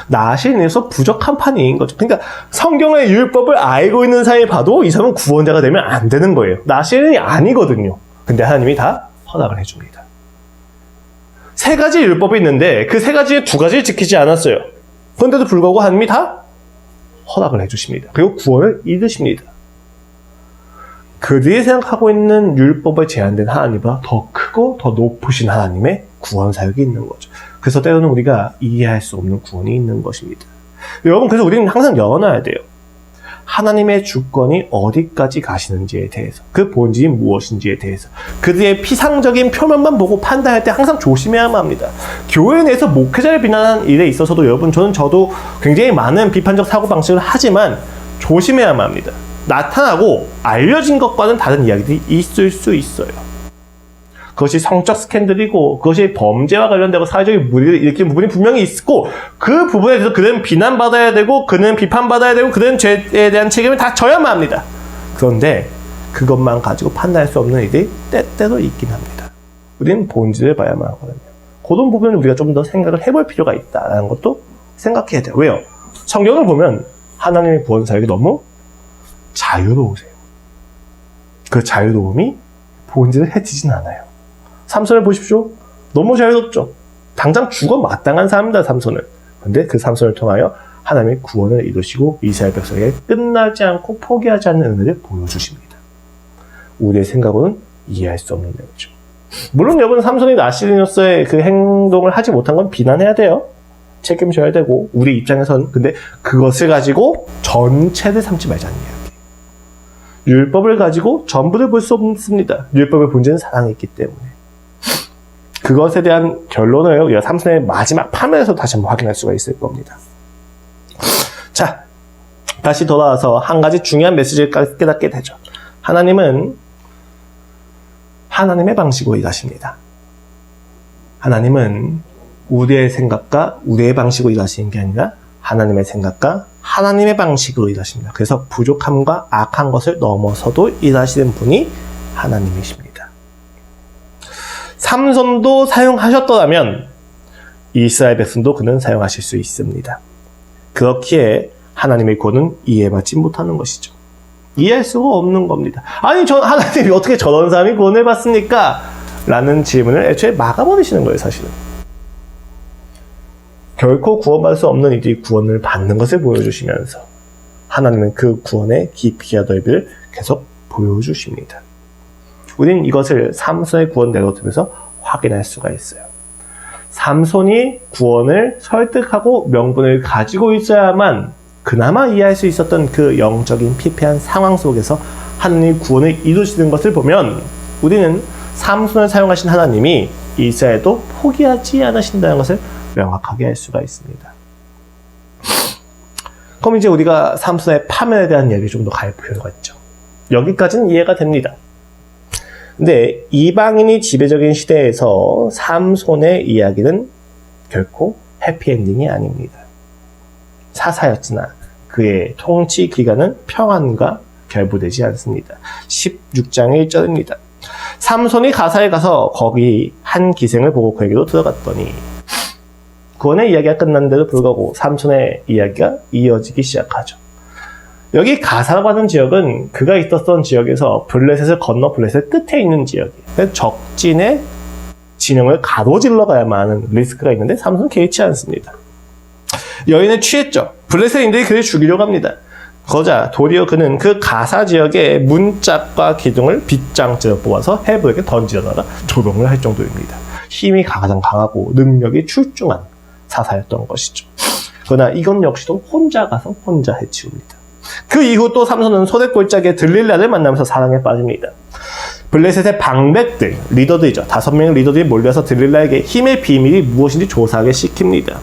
나실인에서 부족한 판인 거죠. 그러니까 성경의 율법을 알고 있는 사람이 봐도 이 사람은 구원자가 되면 안 되는 거예요. 나실인이 아니거든요. 근데 하나님이 다 허락을 해줍니다. 3가지 율법이 있는데 그 3가지 중에 2가지를 지키지 않았어요. 그런데도 불구하고 하나님이 다 허락을 해주십니다. 그리고 구원을 이루십니다. 그들이 생각하고 있는 율법에 제한된 하나님보다 더 크고 더 높으신 하나님의 구원 사역이 있는 거죠. 그래서 때로는 우리가 이해할 수 없는 구원이 있는 것입니다. 여러분, 그래서 우리는 항상 열어놔야 돼요. 하나님의 주권이 어디까지 가시는지에 대해서, 그 본질이 무엇인지에 대해서, 그들의 피상적인 표면만 보고 판단할 때 항상 조심해야만 합니다. 교회 내에서 목회자를 비난하는 일에 있어서도 여러분, 저도 굉장히 많은 비판적 사고방식을 하지만 조심해야만 합니다. 나타나고 알려진 것과는 다른 이야기들이 있을 수 있어요. 그것이 성적 스캔들이고 그것이 범죄와 관련되고 사회적인 무리를 일으키는 부분이 분명히 있고 그 부분에 대해서 그는 비난받아야 되고 그는 비판받아야 되고 그는 죄에 대한 책임을 다 져야만 합니다. 그런데 그것만 가지고 판단할 수 없는 일이 때때로 있긴 합니다. 우리는 본질을 봐야만 하거든요. 그런 부분을 우리가 좀 더 생각을 해볼 필요가 있다는 것도 생각해야 돼요. 왜요? 성경을 보면 하나님의 구원 사역이 너무 자유로우세요. 그 자유로움이 본질을 해치진 않아요. 삼손을 보십시오. 너무 자유롭죠. 당장 죽어 마땅한 사람입니다. 삼손은. 그런데 그 삼손을 통하여 하나님의 구원을 이루시고 이스라엘 백성에게 끝나지 않고 포기하지 않는 은혜를 보여주십니다. 우리의 생각으로는 이해할 수 없는 내용이죠. 물론 여러분 삼손이 나시리노스의 그 행동을 하지 못한 건 비난해야 돼요. 책임져야 되고 우리 입장에선 근데 그것을 가지고 전체를 삼지 말자는 이야기. 율법을 가지고 전부를 볼 수 없습니다. 율법의 본질은 사랑이 있기 때문에. 그것에 대한 결론을 우리가 삼손의 마지막 파면에서 다시 한번 확인할 수가 있을 겁니다. 자, 다시 돌아와서 한 가지 중요한 메시지를 깨닫게 되죠. 하나님은 하나님의 방식으로 일하십니다. 하나님은 우리의 생각과 우리의 방식으로 일하시는 게 아니라 하나님의 생각과 하나님의 방식으로 일하십니다. 그래서 부족함과 악한 것을 넘어서도 일하시는 분이 하나님이십니다. 삼손도 사용하셨더라면 이스라엘 백성도 그는 사용하실 수 있습니다. 그렇기에 하나님의 구원은 이해받지 못하는 것이죠. 이해할 수가 없는 겁니다. 아니 하나님이 어떻게 저런 사람이 구원을 받습니까? 라는 질문을 애초에 막아버리시는 거예요. 사실은. 결코 구원받을 수 없는 이들이 구원을 받는 것을 보여주시면서 하나님은 그 구원의 깊이와 넓이를 계속 보여주십니다. 우리는 이것을 삼손의 구원 내로트에서 확인할 수가 있어요. 삼손이 구원을 설득하고 명분을 가지고 있어야만 그나마 이해할 수 있었던 그 영적인 피폐한 상황 속에서 하나님이 구원을 이루시는 것을 보면 우리는 삼손을 사용하신 하나님이 이스라엘도 포기하지 않으신다는 것을 명확하게 알 수가 있습니다. 그럼 이제 우리가 삼손의 파멸에 대한 이야기 좀 더 갈 필요가 있죠. 여기까지는 이해가 됩니다. 근데 이방인이 지배적인 시대에서 삼손의 이야기는 결코 해피엔딩이 아닙니다. 사사였으나 그의 통치 기간은 평안과 결부되지 않습니다. 16장의 1절입니다. 삼손이 가사에 가서 거기 한 기생을 보고 그에게로 들어갔더니 구원의 이야기가 끝났는데도 불구하고 삼손의 이야기가 이어지기 시작하죠. 여기 가사라고 하는 지역은 그가 있었던 지역에서 블레셋을 건너 블레셋 끝에 있는 지역이에요. 적진의 진영을 가로질러 가야만 하는 리스크가 있는데 삼손은 개의치 않습니다. 여인은 취했죠. 블레셋인들이 그를 죽이려고 합니다. 거자 도리어 그는 그 가사 지역의 문짝과 기둥을 빗장째로 뽑아서 헤브에게 던지려다가 조롱을 할 정도입니다. 힘이 가장 강하고 능력이 출중한 사사였던 것이죠. 그러나 이건 역시도 혼자 가서 혼자 해치웁니다. 그 이후 또 삼손은 소래골짜기에 들릴라를 만나면서 사랑에 빠집니다. 블레셋의 방백들, 리더들이죠. 5명의 리더들이 몰려서 들릴라에게 힘의 비밀이 무엇인지 조사하게 시킵니다.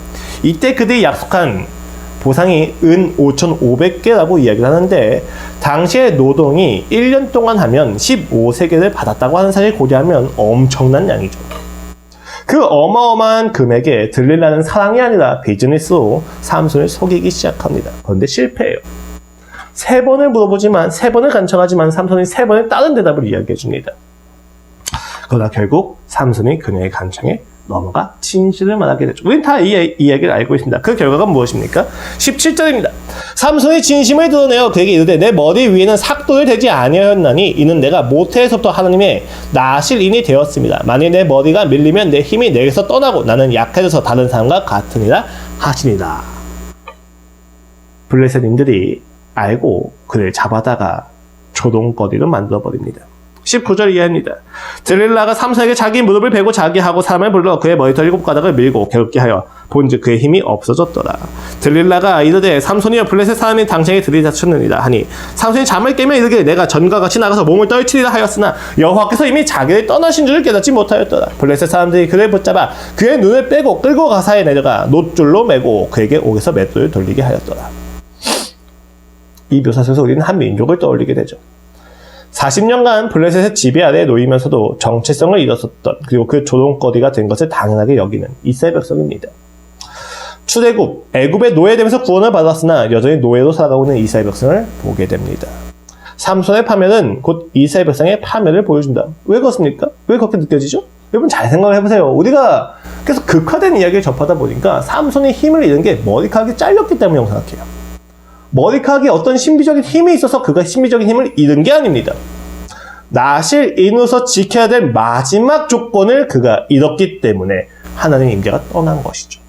이때 그들이 약속한 보상이 은 5,500개라고 이야기를 하는데 당시의 노동이 1년 동안 하면 15세겔을 받았다고 하는 사실을 고려하면 엄청난 양이죠. 그 어마어마한 금액에 들릴라는 사랑이 아니라 비즈니스로 삼손을 속이기 시작합니다. 그런데 실패해요. 3번을 물어보지만 3번을 간청하지만 삼손이 3번의 다른 대답을 이야기해 줍니다. 그러나 결국 삼손이 그녀의 간청에 넘어가 진실을 말하게 되죠. 우린 다 이 이야기를 알고 있습니다. 그 결과가 무엇입니까? 17절입니다. 삼손이 진심을 드러내어 그에게 이르되 내 머리 위에는 삭도를 대지 아니하였나니 이는 내가 모태에서부터 하나님의 나실 인이 되었습니다. 만일 내 머리가 밀리면 내 힘이 내게서 떠나고 나는 약해져서 다른 사람과 같으니라 하시니라. 블레셋인들이 알고 그를 잡아다가 조롱거리로 만들어버립니다. 19절 이하입니다. 들릴라가 삼손에게 자기 무릎을 베고 자기하고 사람을 불러 그의 머리털 7가닥을 밀고 괴롭게 하여 본즉 그의 힘이 없어졌더라. 들릴라가 이르되 삼손이여 블레셋 사람이 당신에게 들이닥쳤느니라 하니 삼손이 잠을 깨며 이르기를 내가 전과 같이 나가서 몸을 떨치리라 하였으나 여호와께서 이미 자기를 떠나신 줄을 깨닫지 못하였더라. 블레셋 사람들이 그를 붙잡아 그의 눈을 빼고 끌고 가사에 내려가 놋줄로 매고 그에게 옥에서 맷돌을 돌리게 하였더라. 이 묘사 속에서 우리는 한 민족을 떠올리게 되죠. 40년간 블레셋의 지배 아래에 놓이면서도 정체성을 잃었었던, 그리고 그 조롱거리가 된 것을 당연하게 여기는 이스라엘 백성입니다. 출애굽, 애굽에 노예되면서 구원을 받았으나 여전히 노예로 살아가고 있는 이스라엘 백성을 보게 됩니다. 삼손의 파멸은 곧 이스라엘 백성의 파멸을 보여준다. 왜 그렇습니까? 왜 그렇게 느껴지죠? 여러분 잘 생각을 해보세요. 우리가 계속 극화된 이야기를 접하다 보니까 삼손이 힘을 잃은 게 머리카락이 잘렸기 때문이라고 생각해요. 머리카락에 어떤 신비적인 힘이 있어서 그가 신비적인 힘을 잃은 게 아닙니다. 낫을 인후서 지켜야 될 마지막 조건을 그가 잃었기 때문에 하나님의 임재가 떠난 것이죠.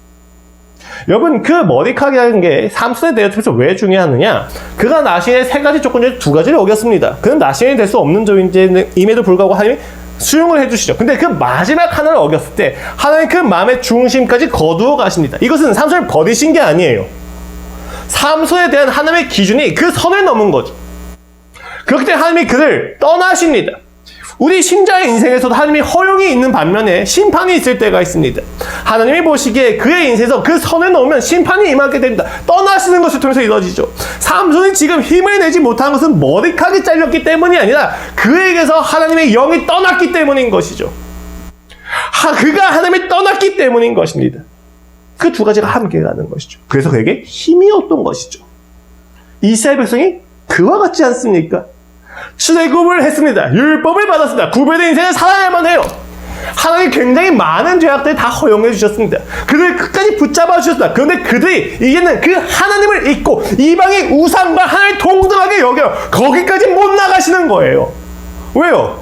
여러분, 그 머리카락이라는 게 삼손의 내어트에서 왜 중요하느냐? 그가 나신의 세 가지 조건 중에 두 가지를 어겼습니다. 그는 나신이 될 수 없는 존재임에도 불구하고 하나님이 수용을 해주시죠. 근데 그 마지막 하나를 어겼을 때 하나님 그 마음의 중심까지 거두어 가십니다. 이것은 삼손을 버리신 게 아니에요. 삼손에 대한 하나님의 기준이 그 선을 넘은 거죠. 그렇기 때문에 하나님이 그를 떠나십니다. 우리 신자의 인생에서도 하나님이 허용이 있는 반면에 심판이 있을 때가 있습니다. 하나님이 보시기에 그의 인생에서 그 선을 넘으면 심판이 임하게 됩니다. 떠나시는 것을 통해서 이루어지죠. 삼손이 지금 힘을 내지 못한 것은 머리카락이 잘렸기 때문이 아니라 그에게서 하나님의 영이 떠났기 때문인 것이죠. 그가 하나님이 떠났기 때문인 것입니다. 그 두 가지가 함께 가는 것이죠. 그래서 그에게 힘이 없던 것이죠. 이스라엘 백성이 그와 같지 않습니까? 출애굽을 했습니다. 율법을 받았습니다. 구별된 인생을 살아야만 해요. 하나님 굉장히 많은 죄악들을 다 허용해 주셨습니다. 그들을 끝까지 붙잡아 주셨습니다. 그런데 그들이 이제는 그 하나님을 잊고 이방의 우상과 하나님을 동등하게 여겨 거기까지 못 나가시는 거예요. 왜요?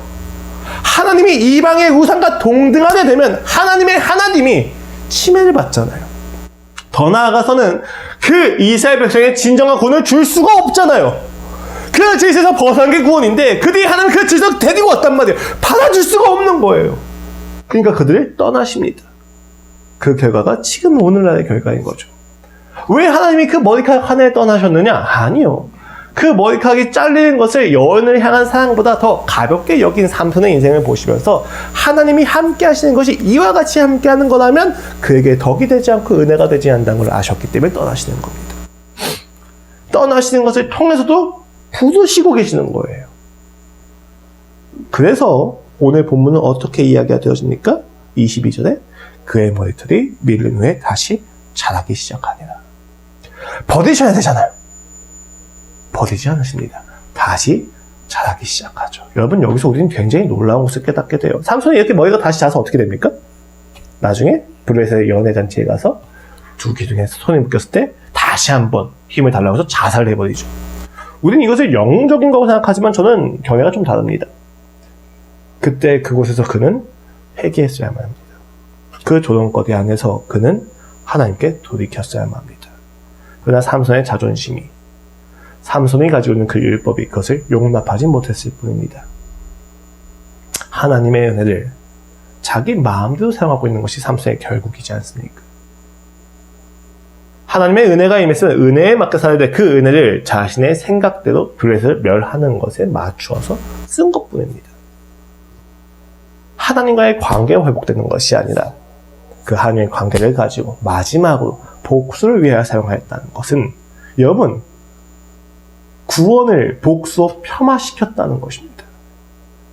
하나님이 이방의 우상과 동등하게 되면 하나님이 침해를 받잖아요. 더 나아가서는 그 이스라엘 백성의 진정한 구원을 줄 수가 없잖아요. 그 질서에서 벗어난 게 구원인데 그들이 하나님 그 질서를 데리고 왔단 말이에요. 받아줄 수가 없는 거예요. 그러니까 그들을 떠나십니다. 그 결과가 지금 오늘날의 결과인 거죠. 왜 하나님이 그 머리카락 하나에 떠나셨느냐? 아니요. 그 머리카락이 잘리는 것을 여인을 향한 사랑보다 더 가볍게 여긴 삼손의 인생을 보시면서 하나님이 함께 하시는 것이 이와 같이 함께 하는 거라면 그에게 덕이 되지 않고 은혜가 되지 않는다는 걸 아셨기 때문에 떠나시는 겁니다. 떠나시는 것을 통해서도 부르시고 계시는 거예요. 그래서 오늘 본문은 어떻게 이야기가 되어집니까? 22절에 그의 머리털이 밀린 후에 다시 자라기 시작하니라. 버리셔야 되잖아요. 버리지 않으십니다. 다시 자라기 시작하죠. 여러분, 여기서 우리는 굉장히 놀라운 것을 깨닫게 돼요. 삼손이 이렇게 머리가 다시 자라서 어떻게 됩니까? 나중에 블레셋의 연회잔치에 가서 두 기둥에서 손을 묶였을 때 다시 한번 힘을 달라고 해서 자살을 해버리죠. 우리는 이것을 영적인 거라고 생각하지만 저는 견해가 좀 다릅니다. 그때 그곳에서 그는 회개했어야만 합니다. 그 조롱거리 안에서 그는 하나님께 돌이켰어야만 합니다. 그러나 삼손의 자존심이, 삼손이 가지고 있는 그 율법이 그것을 용납하지 못했을 뿐입니다. 하나님의 은혜를 자기 마음대로 사용하고 있는 것이 삼손의 결국이지 않습니까? 하나님의 은혜가 임했으면 은혜에 맞게 살아야 돼. 그 은혜를 자신의 생각대로 블레셋을 멸하는 것에 맞추어서 쓴 것뿐입니다. 하나님과의 관계가 회복되는 것이 아니라 그 하나님의 관계를 가지고 마지막으로 복수를 위하여 사용하였다는 것은 여러분, 구원을 복수로 폄하시켰다는 것입니다.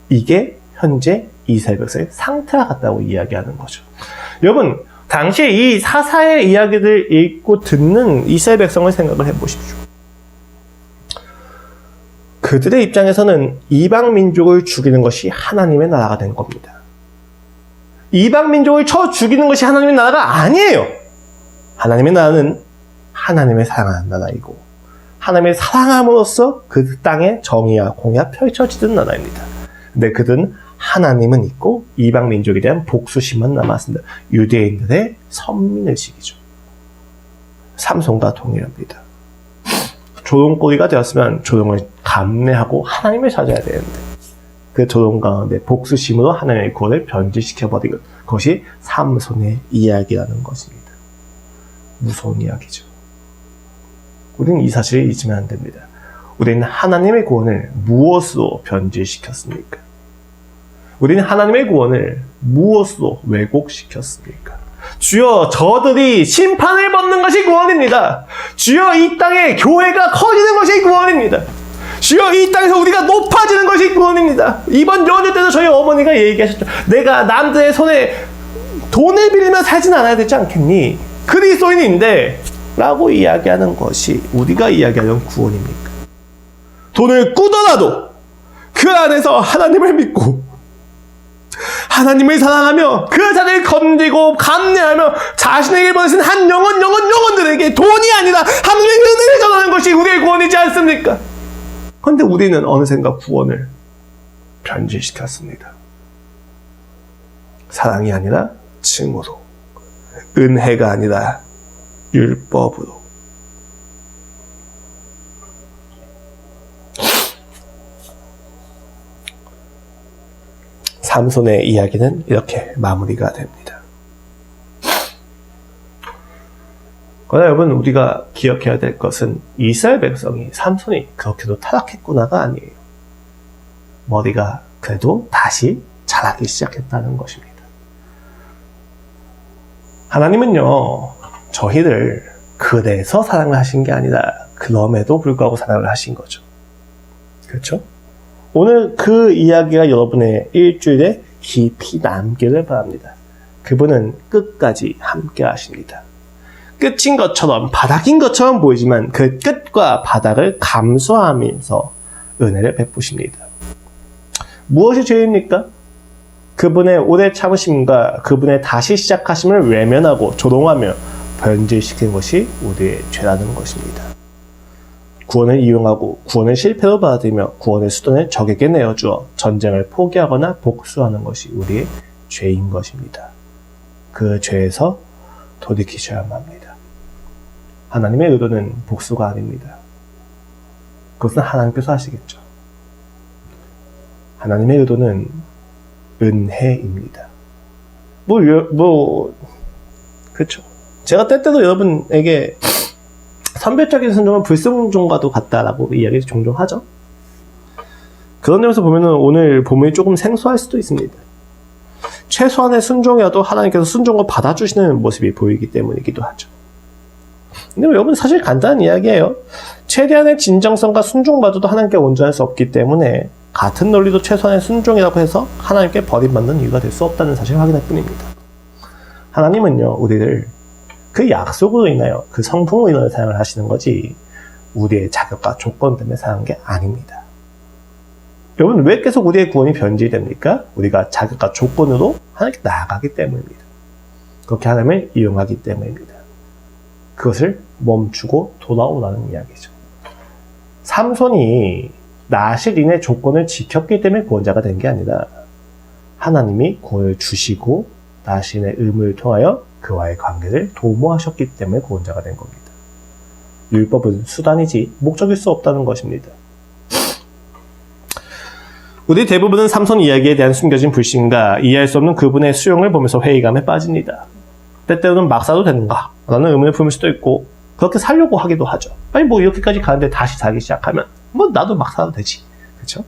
이게 현재 이스라엘 백성의 상태와 같다고 이야기하는 거죠. 여러분, 당시에 이 사사의 이야기를 읽고 듣는 이스라엘 백성을 생각을 해보십시오. 그들의 입장에서는 이방 민족을 죽이는 것이 하나님의 나라가 된 겁니다. 이방 민족을 쳐 죽이는 것이 하나님의 나라가 아니에요. 하나님의 나라는 하나님의 사랑하는 나라이고 하나님의 사랑함으로써 그 땅에 정의와 공의가 펼쳐지는 나라입니다. 근데 그들은 하나님은 있고 이방 민족에 대한 복수심만 남았습니다. 유대인들의 선민의식이죠. 삼손과 동일합니다. 조롱거리가 되었으면 조롱을 감내하고 하나님을 찾아야 되는데 그 조롱 가운데 복수심으로 하나님의 구원을 변질시켜버리는 것이 삼손의 이야기라는 것입니다. 무서운 이야기죠. 우리는 이 사실을 잊으면 안 됩니다. 우리는 하나님의 구원을 무엇으로 변질시켰습니까? 우리는 하나님의 구원을 무엇으로 왜곡시켰습니까? 주여, 저들이 심판을 받는 것이 구원입니다. 주여, 이 땅에 교회가 커지는 것이 구원입니다. 주여 이 땅에서 우리가 높아지는 것이 구원입니다. 이번 연휴 때도 저희 어머니가 얘기하셨죠. 내가 남들의 손에 돈을 빌리며 살진 않아야 되지 않겠니? 그리스도인인데 라고 이야기하는 것이 우리가 이야기하는 구원입니까? 돈을 꾸더라도 그 안에서 하나님을 믿고 하나님을 사랑하며 그 자를 건지고 감내하며 자신에게 보내신 한 영혼들에게 돈이 아니라 하나님의 은혜를 전하는 것이 우리의 구원이지 않습니까? 그런데 우리는 어느샌가 구원을 변질시켰습니다. 사랑이 아니라 징후로, 은혜가 아니라 율법으로. 삼손의 이야기는 이렇게 마무리가 됩니다. 그러나 여러분, 우리가 기억해야 될 것은 이스라엘 백성이 삼손이 그렇게도 타락했구나가 아니에요. 머리가 그래도 다시 자라기 시작했다는 것입니다. 하나님은요, 저희를 그래서 사랑을 하신 게 아니라 그럼에도 불구하고 사랑을 하신 거죠. 그렇죠? 오늘 그 이야기가 여러분의 일주일에 깊이 남기를 바랍니다. 그분은 끝까지 함께 하십니다. 끝인 것처럼, 바닥인 것처럼 보이지만 그 끝과 바닥을 감수하면서 은혜를 베푸십니다. 무엇이 죄입니까? 그분의 오래 참으심과 그분의 다시 시작하심을 외면하고 조롱하며 변질시킨 것이 우리의 죄라는 것입니다. 구원을 이용하고 구원을 실패로 받아들이며 구원의 수단을 적에게 내어주어 전쟁을 포기하거나 복수하는 것이 우리의 죄인 것입니다. 그 죄에서 돌이키셔야만 합니다. 하나님의 의도는 복수가 아닙니다. 그것은 하나님께서 하시겠죠. 하나님의 의도는 은혜입니다. 그렇죠. 제가 때때로 여러분에게 선별적인 순종은 불순종과도 같다라고 이야기를 종종 하죠. 그런 점에서 보면은 오늘 본문이 조금 생소할 수도 있습니다. 최소한의 순종이라도 하나님께서 순종을 받아주시는 모습이 보이기 때문이기도 하죠. 근데 여러분, 사실 간단한 이야기예요. 최대한의 진정성과 순종마저도 하나님께 온전할 수 없기 때문에 같은 논리도 최소한의 순종이라고 해서 하나님께 버림받는 이유가 될 수 없다는 사실을 확인할 뿐입니다. 하나님은요, 우리를 그 약속으로 인하여, 그 성품으로 인하여 사랑을 하시는 거지 우리의 자격과 조건 때문에 사랑한 게 아닙니다. 여러분, 왜 계속 우리의 구원이 변질됩니까? 우리가 자격과 조건으로 하나님께 나아가기 때문입니다. 그렇게 하나님을 이용하기 때문입니다. 그것을 멈추고 돌아오라는 이야기죠. 삼손이 나실인의 조건을 지켰기 때문에 구원자가 된 게 아니라 하나님이 구원을 주시고 나실인의 의무를 통하여 그와의 관계를 도모하셨기 때문에 구원자가 된 겁니다. 율법은 수단이지 목적일 수 없다는 것입니다. 우리 대부분은 삼손 이야기에 대한 숨겨진 불신과 이해할 수 없는 그분의 수용을 보면서 회의감에 빠집니다. 때때로는 막 사도 되는가? 라는 의문을 품을 수도 있고 그렇게 살려고 하기도 하죠. 아니 뭐 이렇게까지 가는데 다시 살기 시작하면 뭐 나도 막 살아도 되지. 그렇죠?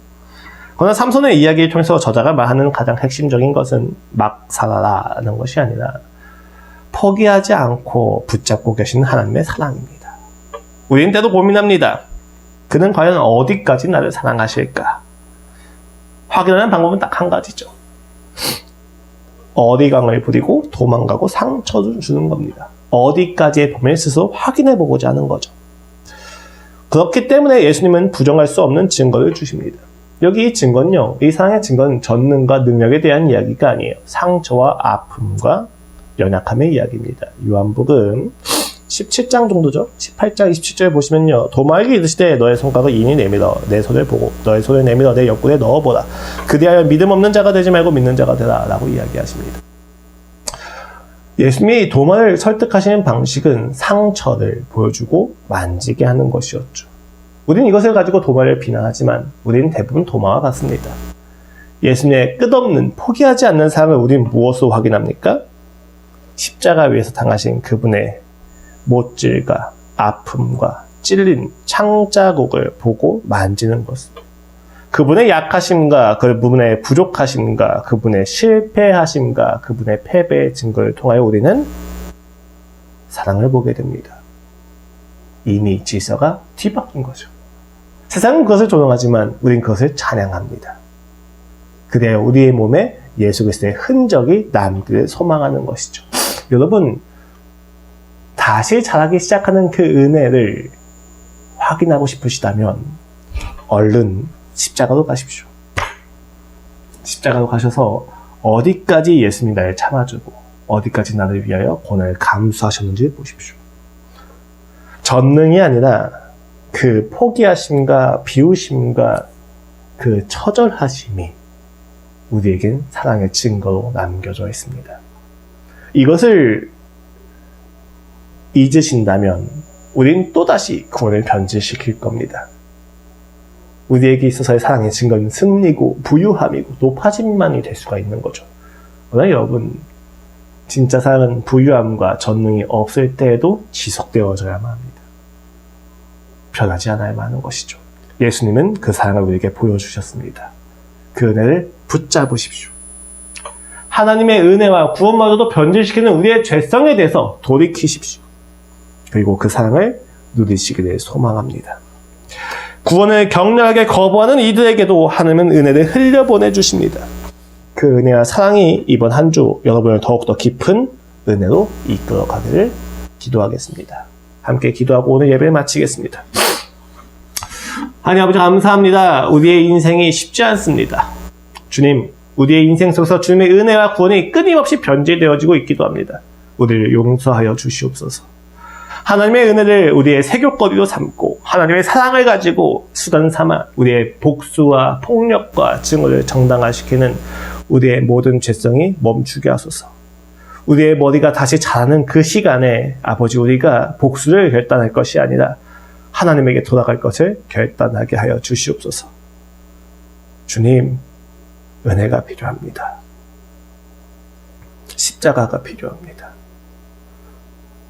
그러나 삼손의 이야기를 통해서 저자가 말하는 가장 핵심적인 것은 막 살아라는 것이 아니라 포기하지 않고 붙잡고 계신 하나님의 사랑입니다. 우리는 때도 고민합니다. 그는 과연 어디까지 나를 사랑하실까? 확인하는 방법은 딱 한 가지죠. 어리광을 부리고 도망가고 상처를 주는 겁니다. 어디까지의 범위를 스스로 확인해보고자 하는 거죠. 그렇기 때문에 예수님은 부정할 수 없는 증거를 주십니다. 여기 이 증거는요, 이 사랑의 증거는 전능과 능력에 대한 이야기가 아니에요. 상처와 아픔과 연약함의 이야기입니다. 요한복음 17장 정도죠. 18장 27절 보시면요, 도마에게 이르시되 너의 손가락을 이니 내밀어 내 손을 보고 너의 손을 내밀어 내 옆구리에 넣어보라. 그리하여 믿음 없는 자가 되지 말고 믿는 자가 되라 라고 이야기하십니다. 예수님이 도마를 설득하시는 방식은 상처를 보여주고 만지게 하는 것이었죠. 우리는 이것을 가지고 도마를 비난하지만 우리는 대부분 도마와 같습니다. 예수님의 끝없는 포기하지 않는 사랑을 우리는 무엇으로 확인합니까? 십자가 위에서 당하신 그분의 못질과 아픔과 찔린 창자국을 보고 만지는 것은 그분의 약하심과 그분의 부족하심과 그분의 실패하심과 그분의 패배의 증거를 통하여 우리는 사랑을 보게 됩니다. 이미 질서가 뒤바뀐 거죠. 세상은 그것을 조롱하지만 우린 그것을 찬양합니다. 그래야 우리의 몸에 예수 그리스도의 흔적이 남기를 소망하는 것이죠. 여러분, 다시 자라기 시작하는 그 은혜를 확인하고 싶으시다면 얼른 십자가로 가십시오. 십자가로 가셔서 어디까지 예수님이 나를 참아주고 어디까지 나를 위하여 고난을 감수하셨는지 보십시오. 전능이 아니라 그 포기하심과 비우심과 그 처절하심이 우리에겐 사랑의 증거로 남겨져 있습니다. 이것을 잊으신다면 우린 또다시 구원을 변질시킬 겁니다. 우리에게 있어서의 사랑의 증거는 승리고 부유함이고 높아짐만이 될 수가 있는 거죠. 그러나 여러분, 진짜 사랑은 부유함과 전능이 없을 때에도 지속되어져야만 합니다. 변하지 않아야만 하는 것이죠. 예수님은 그 사랑을 우리에게 보여주셨습니다. 그 은혜를 붙잡으십시오. 하나님의 은혜와 구원마저도 변질시키는 우리의 죄성에 대해서 돌이키십시오. 그리고 그 사랑을 누리시기를 소망합니다. 구원을 격렬하게 거부하는 이들에게도 하나님은 은혜를 흘려보내주십니다. 그 은혜와 사랑이 이번 한 주 여러분을 더욱더 깊은 은혜로 이끌어가기를 기도하겠습니다. 함께 기도하고 오늘 예배를 마치겠습니다. 하나님 아버지 감사합니다. 우리의 인생이 쉽지 않습니다. 주님, 우리의 인생 속에서 주님의 은혜와 구원이 끊임없이 변질되어지고 있기도 합니다. 우리를 용서하여 주시옵소서. 하나님의 은혜를 우리의 세교거리로 삼고 하나님의 사랑을 가지고 수단 삼아 우리의 복수와 폭력과 증오를 정당화시키는 우리의 모든 죄성이 멈추게 하소서. 우리의 머리가 다시 자라는 그 시간에 아버지 우리가 복수를 결단할 것이 아니라 하나님에게 돌아갈 것을 결단하게 하여 주시옵소서. 주님, 은혜가 필요합니다. 십자가가 필요합니다.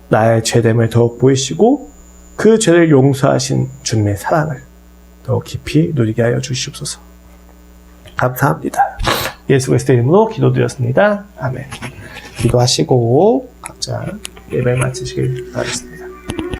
나의 죄됨을 더욱 보이시고 그 죄를 용서하신 주님의 사랑을 더욱 깊이 누리게 하여 주시옵소서. 감사합니다. 예수 그리스도의 이름으로 기도드렸습니다. 아멘. 기도하시고 각자 예배 마치시길 바라겠습니다.